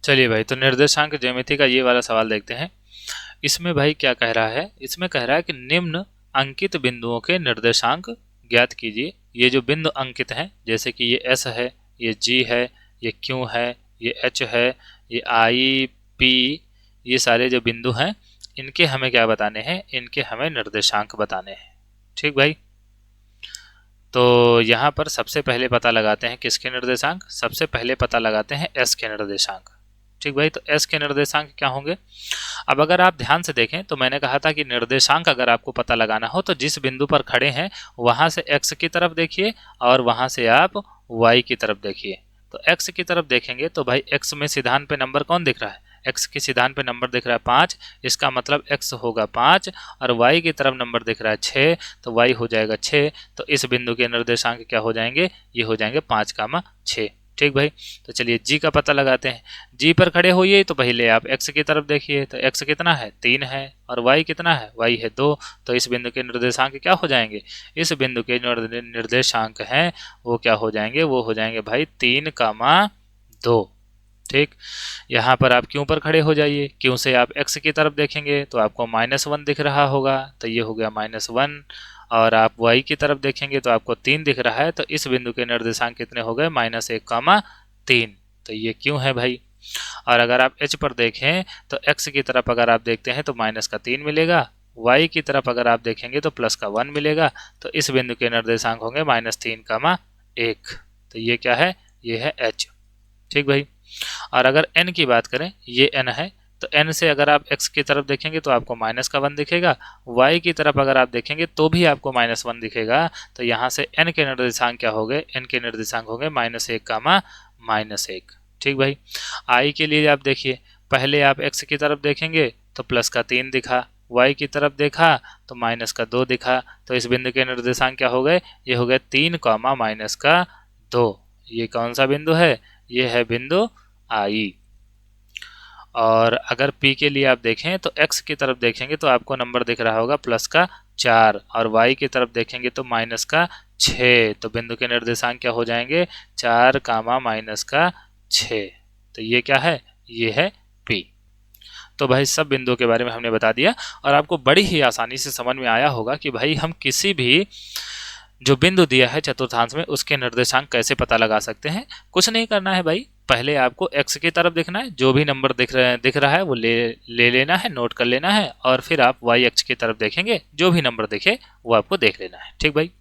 चलिए भाई, तो निर्देशांक ज्यामिति का ये वाला सवाल देखते हैं। इसमें भाई क्या कह रहा है, इसमें कह रहा है कि निम्न अंकित बिंदुओं के निर्देशांक ज्ञात कीजिए। ये जो बिंदु अंकित हैं, जैसे कि ये एस है, ये जी है, ये क्यू है, ये एच है, ये आई पी, ये सारे जो बिंदु हैं, इनके हमें क्या बताने हैं, इनके हमें निर्देशांक बताने हैं। ठीक भाई, तो यहाँ पर सबसे पहले पता लगाते हैं किसके निर्देशांक, सबसे पहले पता लगाते हैं एस के निर्देशांक। ठीक भाई, तो एस के निर्देशांक क्या होंगे। अब अगर आप ध्यान से देखें तो मैंने कहा था कि निर्देशांक अगर आपको पता लगाना हो तो जिस बिंदु पर खड़े हैं वहां से एक्स की तरफ देखिए और वहां से आप वाई की तरफ देखिए। तो एक्स की तरफ देखेंगे तो भाई एक्स में सिद्धांत पे नंबर कौन दिख रहा है, एक्स के सिद्धांत पे नंबर दिख रहा है 5, इसका मतलब एक्स होगा 5। और वाई की तरफ नंबर दिख रहा है 6, तो वाई हो जाएगा 6। तो इस बिंदु के निर्देशांक क्या हो जाएंगे, ये हो जाएंगे 5, 6। ठीक भाई, तो चलिए जी का पता लगाते हैं। जी पर खड़े होइए तो पहले आप एक्स की तरफ देखिए, तो एक्स कितना है 3 है, और वाई कितना है, वाई है 2। तो इस बिंदु के निर्देशांक क्या हो जाएंगे, इस बिंदु के निर्देशांक हैं वो क्या हो जाएंगे, वो हो जाएंगे भाई 3, 2। ठीक, यहाँ पर आप क्यों पर खड़े हो जाइए, क्यों से आप एक्स की तरफ देखेंगे तो आपको -1 दिख रहा होगा, तो ये हो गया -1। और आप वाई की तरफ देखेंगे तो आपको 3 दिख रहा है, तो इस बिंदु के निर्देशांक कितने हो गए, -1, 3। तो ये क्यों है भाई। और अगर आप एच पर देखें तो एक्स की तरफ अगर आप देखते हैं तो -3 मिलेगा, वाई की तरफ अगर आप देखेंगे तो +1 मिलेगा। तो इस बिंदु के निर्देशांक होंगे -3, 1। तो ये क्या है, ये है एच। ठीक भाई, और अगर n की बात करें, ये n है, तो n से अगर आप x की तरफ देखेंगे तो आपको -1 दिखेगा, y की तरफ अगर आप देखेंगे तो भी आपको -1 दिखेगा। तो यहाँ से n के निर्देशांक क्या हो गए, n के निर्देशांक होंगे -1, ठीक भाई। i के लिए आप देखिए, पहले आप x की तरफ देखेंगे तो +3 दिखा, y की तरफ देखा तो -2 दिखा। तो इस बिंदु के निर्देशांक क्या हो गए, ये हो गए 3, -2। ये कौन सा बिंदु है, ये है बिंदु आई। और अगर P के लिए आप देखें तो x की तरफ देखेंगे तो आपको नंबर दिख रहा होगा +4, और y की तरफ देखेंगे तो -6। तो बिंदु के निर्देशांक क्या हो जाएंगे, 4, -6। तो ये क्या है, ये है P। तो भाई सब बिंदुओं के बारे में हमने बता दिया, और आपको बड़ी ही आसानी से समझ में आया होगा कि भाई हम किसी भी जो बिंदु दिया है चतुर्थांश में उसके निर्देशांक कैसे पता लगा सकते हैं। कुछ नहीं करना है भाई, पहले आपको x की तरफ देखना है, जो भी नंबर दिख रहा है वो ले लेना है, नोट कर लेना है, और फिर आप y अक्ष की तरफ देखेंगे, जो भी नंबर दिखे वो आपको देख लेना है। ठीक भाई।